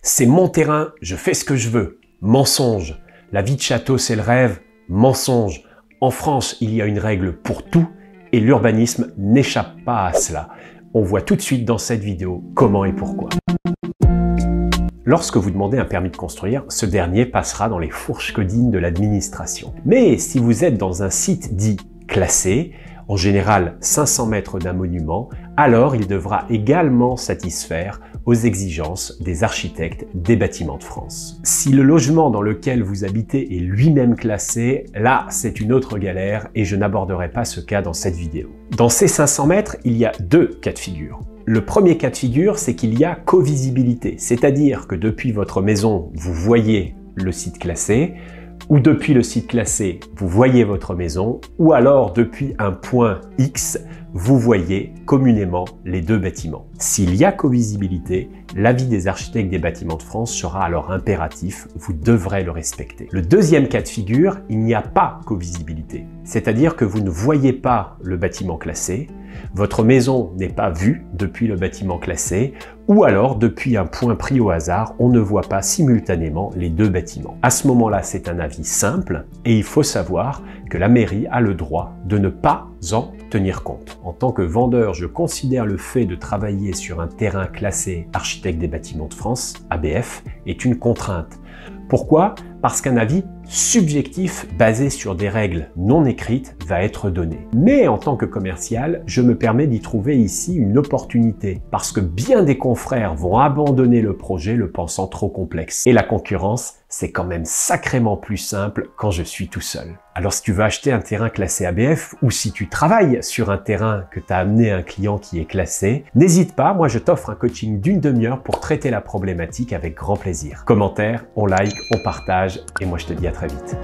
C'est mon terrain, je fais ce que je veux. Mensonge. La vie de château, c'est le rêve. Mensonge. En France, il y a une règle pour tout et l'urbanisme n'échappe pas à cela. On voit tout de suite dans cette vidéo comment et pourquoi. Lorsque vous demandez un permis de construire, ce dernier passera dans les fourches codines de l'administration. Mais si vous êtes dans un site dit classé, en général 500 mètres d'un monument, alors il devra également satisfaire aux exigences des architectes des bâtiments de France. Si le logement dans lequel vous habitez est lui-même classé, là c'est une autre galère et je n'aborderai pas ce cas dans cette vidéo. Dans ces 500 mètres, il y a deux cas de figure. Le premier cas de figure, c'est qu'il y a covisibilité, c'est-à-dire que depuis votre maison, vous voyez le site classé, ou depuis le site classé, vous voyez votre maison, ou alors depuis un point X, vous voyez communément les deux bâtiments. S'il y a covisibilité, l'avis des architectes des bâtiments de France sera alors impératif, vous devrez le respecter. Le deuxième cas de figure, il n'y a pas covisibilité, c'est-à-dire que vous ne voyez pas le bâtiment classé, votre maison n'est pas vue depuis le bâtiment classé, ou alors depuis un point pris au hasard, on ne voit pas simultanément les deux bâtiments. À ce moment-là, c'est un avis simple et il faut savoir que la mairie a le droit de ne pas en tenir compte. En tant que vendeur, je considère le fait de travailler sur un terrain classé architecte des bâtiments de France, ABF, est une contrainte. Pourquoi? Parce qu'un avis subjectif basé sur des règles non écrites va être donné. Mais en tant que commercial, je me permets d'y trouver ici une opportunité parce que bien des confrères vont abandonner le projet le pensant trop complexe. Et la concurrence, c'est quand même sacrément plus simple quand je suis tout seul. Alors si tu veux acheter un terrain classé ABF ou si tu travailles sur un terrain que tu as amené un client qui est classé, n'hésite pas, moi je t'offre un coaching d'une demi-heure pour traiter la problématique avec grand plaisir. Commentaire, on like, on partage et moi je te dis à très vite.